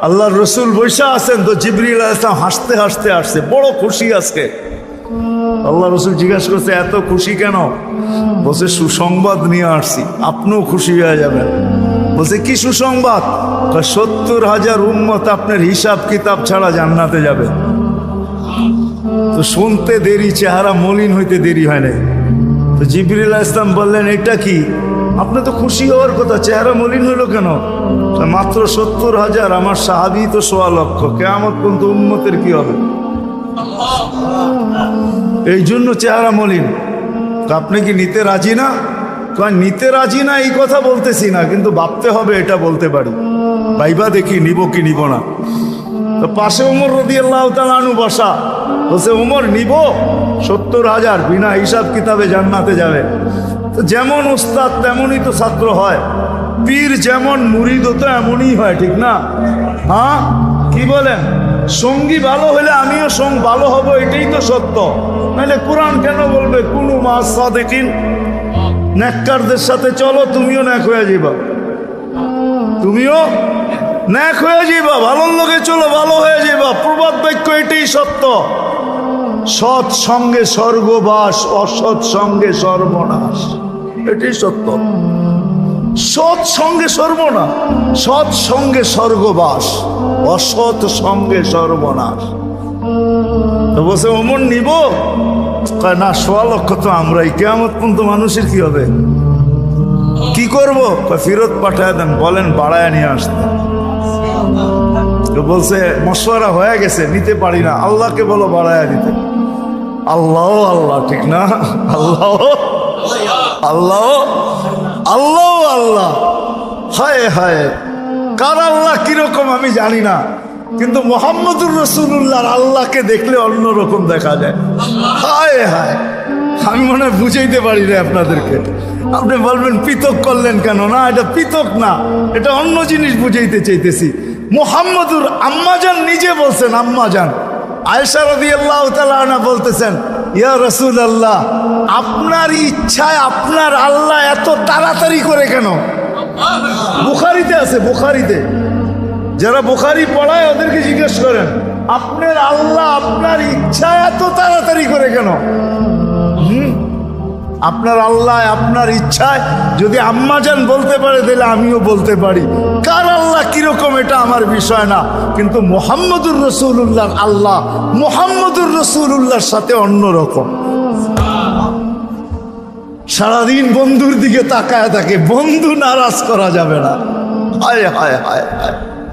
আল্লাহর রসুল বৈশা আছেন, তো জিবরিল আলাইহিস সালাম হাসতে হাসতে আসছে, বড় খুশি আজকে। আল্লাহ রসুল জিজ্ঞাসা করছে এত খুশি কেন? বলছে সুসংবাদ নিয়ে আসছি, আপনিও খুশি হয়ে যাবেন। বলছে কি সুসংবাদ? 70,000 উম্মত আপনার হিসাব কিতাব ছাড়া জান্নাতে যাবে। তো শুনতে দেরি, চেহারা মলিন হইতে দেরি হয় না। তো জিবরিল আলাইহিস সালাম বললেন এটা কি? আপনি তো খুশি হওয়ার কথা, চেহারা মলিন হইল কেন? মাত্র 70,000, আমার সাহাবী তো 1.25 লক্ষ, কিয়ামত পর্যন্ত উম্মতের কি হবে? এই জন্য চেহারা মলিন। তো আপনি কি নিতে রাজি না? নিতে রাজি না এই কথা বলতেছি না, কিন্তু ভাবতে হবে এটা বলতে পারি। ভাইবা দেখি নিব কি নিব না। তো পাশে ওমর রাদিয়াল্লাহু তাআলা আনহু বসা, বলছে ওমর নিব 70,000, বিনা হিসাব কিতাবে জান্নাতে যাবে। তো যেমন উস্তাদ তেমনই তো ছাত্র হয়, পীর যেমন মুরিদও তো এমনই হয়, ঠিক না? হ্যাঁ, কি বলেন? সঙ্গী ভালো হলে আমিও ভালো হব, এটাই তো সত্য। নাহলে কোরআন কেন বলবে কুনু মা'আস সাদিকিন? নেককারদের সাথে চলো, তুমিও নেক হয়ে যাবা, তুমিও নেক হয়ে যাবা। ভালোর লোকে চলো, ভালো হয়ে যাবা। প্রবাদ বাক্য এটাই সত্য। সৎ সঙ্গে স্বর্গবাস, অসৎ সঙ্গে সর্বনাশ, এটাই সত্য। সৎ সঙ্গে সর্বনাশ, সৎ সঙ্গে স্বর্গবাস, অসৎ সঙ্গে সর্বনাশ। তো বলছে ওমর নিব না? 1.25 লক্ষ তো আমরাই, কিয়ামত পর্যন্ত মানুষের কি হবে? কি করব? ফেরত পাঠায় দেন, বলেন বাড়ায় নিয়ে আসতে। তো বলছে মশওয়ারা হয়ে গেছে, নিতে পারি না, আল্লাহকে বলো বাড়ায় দিতে। আল্লাহ আল্লাহ, ঠিক না? আল্লাহ আল্লাহ আল্লাহ আল্লাহ, হায় হায়, কার আল্লাহ কিরকম আমি জানি না, কিন্তু মুহাম্মদুর রাসূলুল্লাহর আল্লাহকে দেখলে অন্যরকম দেখা যায়। হায় হায়, আমি মনে হয় বুঝাইতে পারি না আপনাদেরকে। আপনি বলবেন পৃথক করলেন কেন? না, এটা পৃথক না, এটা অন্য জিনিস বুঝাইতে চাইতেছি। মুহাম্মদুর আম্মাজান নিজে বলছেন, আম্মাজান আয়েশা রাদিয়াল্লাহু তাআলা আনহা বলতেছেন, ইয়া রাসূলুল্লাহ, আপনার ইচ্ছায় আপনার আল্লাহ এত তাড়াতাড়ি করে কেন? বুখারীতে আছে, বুখারীতে। যারা বুখারী পড়ায় ওদেরকে জিজ্ঞেস করেন, আপনার আল্লাহ আপনার ইচ্ছায় এত তাড়াতাড়ি করে কেন? আপনার আল্লাহ আপনার ইচ্ছায় যদি আম্মাজান বলতে পারে, তাহলে আমিও বলতে পারি। কার আল্লাহ কিরকম এটা আমার বিষয় না, কিন্তু মুহাম্মদুর রাসূলুল্লাহর আল্লাহ মুহাম্মদুর রাসূলুল্লাহর সাথে অন্যরকম। সারাদিন বন্ধুর দিকে তাকায় থাকে, বন্ধু নারাজ করা যাবে না। হায় হায় হায় হায়।